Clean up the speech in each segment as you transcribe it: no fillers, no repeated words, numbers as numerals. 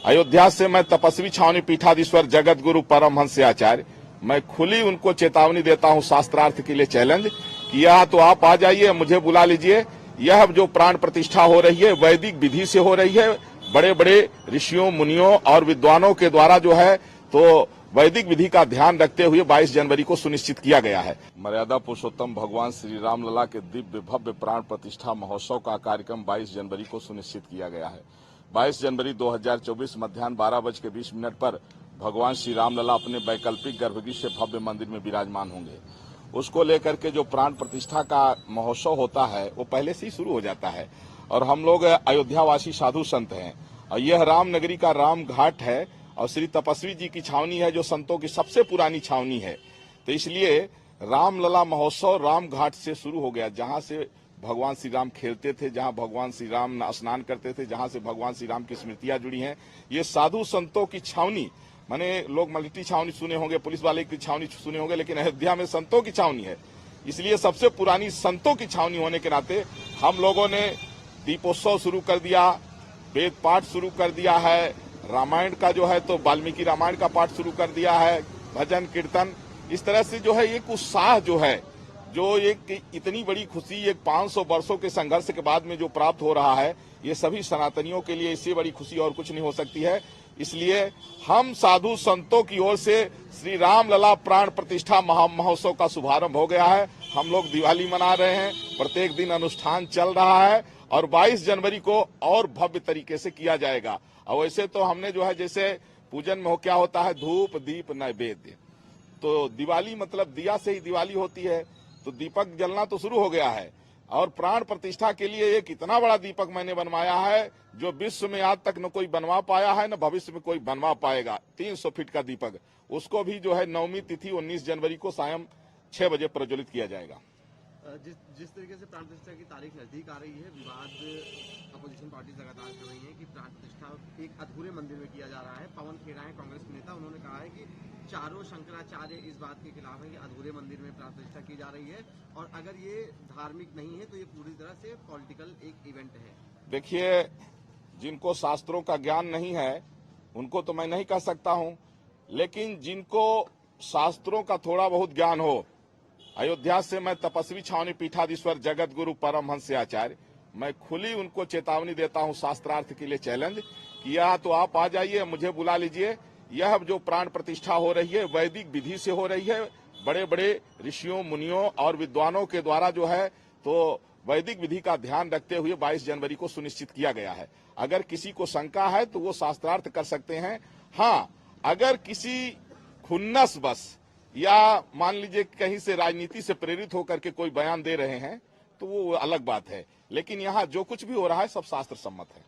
अयोध्या से मैं तपस्वी छावनी पीठाधीश्वर जगत गुरु परमहंस आचार्य मैं खुली उनको चेतावनी देता हूं शास्त्रार्थ के लिए चैलेंज कि या तो आप आ जाइए, मुझे बुला लीजिए। यह जो प्राण प्रतिष्ठा हो रही है वैदिक विधि से हो रही है, बड़े बड़े ऋषियों मुनियों और विद्वानों के द्वारा जो है तो वैदिक विधि का ध्यान रखते हुए 22 जनवरी को सुनिश्चित किया गया है। मर्यादा पुरुषोत्तम भगवान श्री रामलला के दिव्य भव्य प्राण प्रतिष्ठा महोत्सव का कार्यक्रम 22 जनवरी को सुनिश्चित किया गया है। 22 जनवरी 2024 मध्याह्न 12:20 पर भगवान श्री रामलला अपने वैकल्पिक गर्भगृह से भव्य मंदिर में विराजमान होंगे। उसको लेकर के जो प्राण प्रतिष्ठा का महोत्सव होता है वो पहले से ही शुरू हो जाता है और हम लोग अयोध्यावासी साधु संत हैं और यह राम नगरी का राम घाट है और श्री तपस्वी जी की छावनी है जो संतों की सबसे पुरानी छावनी है। तो इसलिए रामलला महोत्सव राम घाट से शुरू हो गया, जहां से भगवान श्री राम खेलते थे, जहां भगवान श्री राम स्नान करते थे, जहां से भगवान श्री राम की स्मृतियां जुड़ी हैं। ये साधु संतों की छावनी, माने लोग मिलिट्री छावनी सुने होंगे, पुलिस वाले की छावनी सुने होंगे, लेकिन अयोध्या में संतों की छावनी है। इसलिए सबसे पुरानी संतों की छावनी होने के नाते हम लोगों ने दीपोत्सव शुरू कर दिया, वेद पाठ शुरू कर दिया है, रामायण का जो है तो वाल्मीकि रामायण का पाठ शुरू कर दिया है, भजन कीर्तन, इस तरह से जो है एक उत्साह जो है, जो एक इतनी बड़ी खुशी एक 500 वर्षों के संघर्ष के बाद में जो प्राप्त हो रहा है, ये सभी सनातनियों के लिए इससे बड़ी खुशी और कुछ नहीं हो सकती है। इसलिए हम साधु संतों की ओर से श्री रामलला प्राण प्रतिष्ठा महोत्सव का शुभारंभ हो गया है। हम लोग दिवाली मना रहे हैं, प्रत्येक दिन अनुष्ठान चल रहा है और 22 जनवरी को और भव्य तरीके से किया जाएगा। और वैसे तो हमने जो है जैसे पूजन में क्या होता है, धूप दीप नैवेद्य, तो दिवाली मतलब दिया से ही दिवाली होती है, तो दीपक जलना तो शुरू हो गया है और प्राण प्रतिष्ठा के लिए एक इतना बड़ा दीपक मैंने बनवाया है जो विश्व में आज तक न कोई बनवा पाया है न भविष्य में कोई बनवा पाएगा। 300 फीट का दीपक, उसको भी जो है नवमी तिथि 19 जनवरी को सायं 6 बजे प्रज्वलित किया जाएगा। जिस तरीके से प्राण प्रतिष्ठा की तारीख नजदीक आ रही है, विवाद अपोजिशन पार्टी लगातार कर रही है कि प्राण प्रतिष्ठा एक अधूरे मंदिर में किया जा रहा है। पवन खेड़ा है कांग्रेस के नेता, उन्होंने कहा है कि चारों शंकराचार्य इस बात के खिलाफ है कि अधूरे मंदिर में प्राण प्रतिष्ठा की जा रही है और अगर ये धार्मिक नहीं है तो ये पूरी तरह से पॉलिटिकल एक इवेंट है। देखिए, जिनको शास्त्रों का ज्ञान नहीं है उनको तो मैं नहीं कह सकता हूं, लेकिन जिनको शास्त्रों का थोड़ा बहुत ज्ञान हो, अयोध्या से मैं तपस्वी छावनी पीठाधीश्वर जगत गुरु परमहंस आचार्य मैं खुली उनको चेतावनी देता हूं शास्त्रार्थ के लिए चैलेंज कि या तो आप आ जाइए, मुझे बुला लीजिए। यह जो प्राण प्रतिष्ठा हो रही है वैदिक विधि से हो रही है, बड़े बड़े ऋषियों मुनियों और विद्वानों के द्वारा जो है तो वैदिक विधि का ध्यान रखते हुए 22 जनवरी को सुनिश्चित किया गया है। अगर किसी को शंका है तो वो शास्त्रार्थ कर सकते हैं। हाँ, अगर किसी खुन्नस बस या मान लीजिए कहीं से राजनीति से प्रेरित होकर के कोई बयान दे रहे हैं तो वो अलग बात है, लेकिन यहाँ जो कुछ भी हो रहा है सब शास्त्र सम्मत है।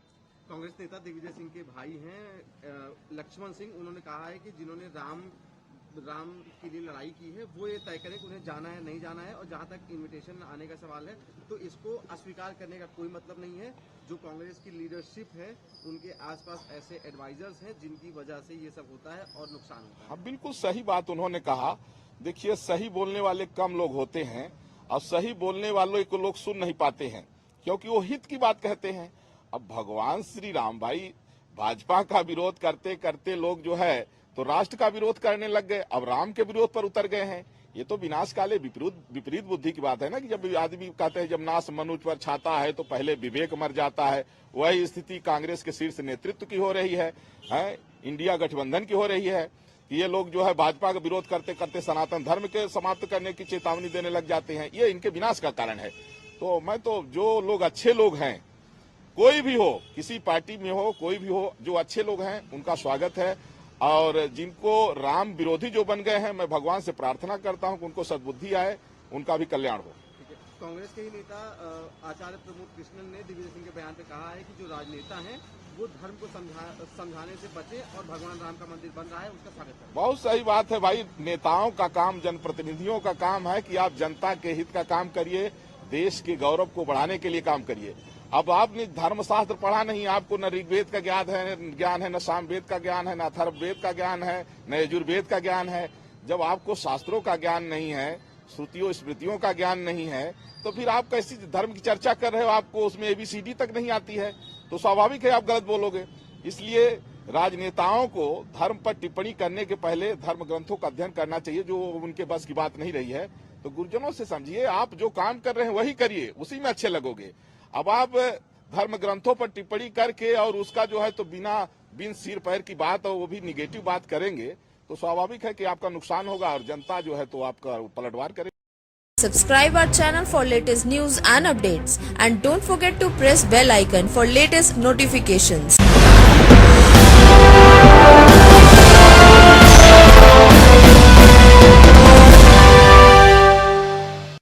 कांग्रेस नेता दिग्विजय सिंह के भाई हैं लक्ष्मण सिंह, उन्होंने कहा है कि जिन्होंने राम के लिए लड़ाई की है वो ये तय करें कि उन्हें जाना है नहीं जाना है, और जहां तक इनविटेशन आने का सवाल है तो इसको अस्वीकार करने का कोई मतलब नहीं है। जो कांग्रेस की लीडरशिप है उनके आसपास ऐसे एडवाइजर्स हैं जिनकी वजह से ये सब होता है और नुकसान होता है। हाँ, बिल्कुल सही बात उन्होंने कहा। देखिए, सही बोलने वाले कम लोग होते हैं और सही बोलने वालों को लोग सुन नहीं पाते हैं क्योंकि वो हित की बात कहते हैं। अब भगवान श्री राम भाई भाजपा का विरोध करते करते लोग जो है तो राष्ट्र का विरोध करने लग गए, अब राम के विरोध पर उतर गए हैं। ये तो विनाश काले विपरीत बुद्धि की बात है ना कि जब आदमी कहते हैं जब नाश मनुष्य पर छाता है तो पहले विवेक मर जाता है। वही स्थिति कांग्रेस के शीर्ष नेतृत्व की हो रही है, इंडिया गठबंधन की हो रही है कि ये लोग जो है भाजपा का विरोध करते करते सनातन धर्म के समाप्त करने की चेतावनी देने लग जाते हैं। ये इनके विनाश का कारण है। तो मैं तो जो लोग अच्छे लोग हैं, कोई भी हो, किसी पार्टी में हो, कोई भी हो, जो अच्छे लोग हैं उनका स्वागत है और जिनको राम विरोधी जो बन गए हैं मैं भगवान से प्रार्थना करता हूं कि उनको सद्बुद्धि आए, उनका भी कल्याण हो। कांग्रेस के ही नेता आचार्य प्रमोद कृष्णन ने दिग्विजय सिंह के बयान पे कहा है कि जो राजनेता हैं वो धर्म को समझाने से बचे और भगवान राम का मंदिर बन रहा है उसका स्वागत करें। बहुत सही बात है भाई, नेताओं का काम, जनप्रतिनिधियों का काम है कि आप जनता के हित का काम करिए, देश के गौरव को बढ़ाने के लिए काम करिए। अब आपने धर्मशास्त्र पढ़ा नहीं, आपको न ऋग्वेद का ज्ञान है, न सामवेद का ज्ञान है, न अथर्ववेद का ज्ञान है, न यजुर्वेद का ज्ञान है। जब आपको शास्त्रों का ज्ञान नहीं है, श्रुतियों स्मृतियों का ज्ञान नहीं है, तो फिर आप कैसी धर्म की चर्चा कर रहे हो, आपको उसमें ABCD तक नहीं आती है, तो स्वाभाविक है आप गलत बोलोगे। इसलिए राजनेताओं को धर्म पर टिप्पणी करने के पहले धर्म ग्रंथों का अध्ययन करना चाहिए, जो उनके बस की बात नहीं रही है। तो गुरुजनों से समझिए, आप जो काम कर रहे हैं वही करिए, उसी में अच्छे लगोगे। अब आप धर्म ग्रंथों पर टिप्पणी करके और उसका जो है तो बिन सिर पैर की बात और वो भी निगेटिव बात करेंगे तो स्वाभाविक है कि आपका नुकसान होगा और जनता जो है तो आपका पलटवार करेगी। Subscribe our channel for latest news and updates, and don't forget to press bell icon for latest notifications.